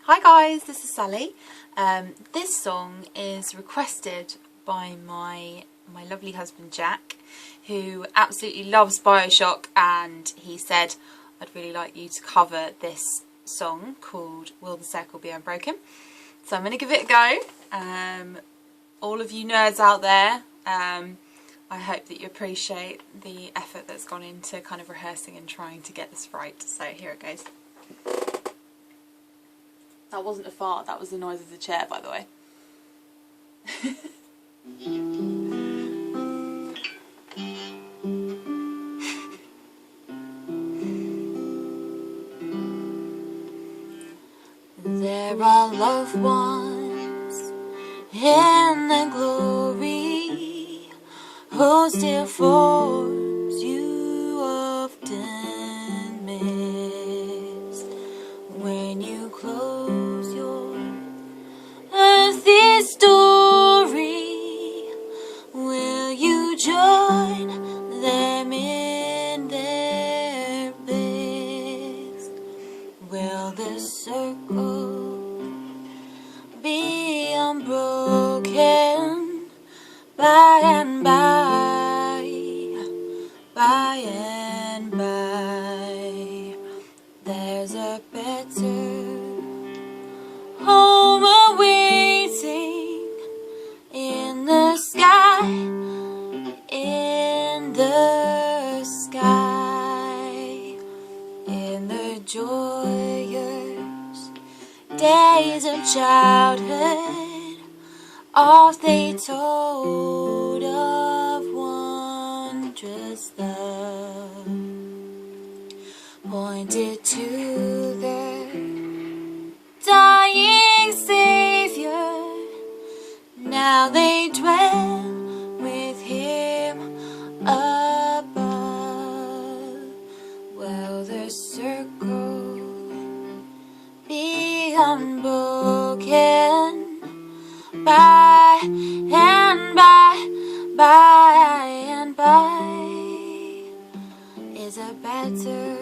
Hi guys, this is Sally. This song is requested by my lovely husband Jack, who absolutely loves Bioshock, and he said, I'd really like you to cover this song called Will the Circle Be Unbroken. So I'm going to give it a go. All of you nerds out there, I hope that you appreciate the effort that's gone into kind of rehearsing and trying to get this right. So here it goes. That wasn't a fart, that was the noise of the chair, by the way. There are loved ones in the glory whose dear forms you often miss when you close your earthly story. Will you join them in their bliss? Will the circle be unbroken by and by, by and by? There's a better home awaiting in the sky, in the sky, in the joyous days of childhood. Oft they told of wondrous love, pointed to their dying Savior. Now they dwell with Him above. Will the circle be unbroken by and by and by? Is a better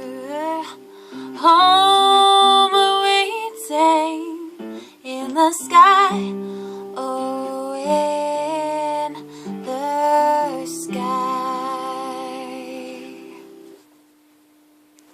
home awaiting in the sky. Oh,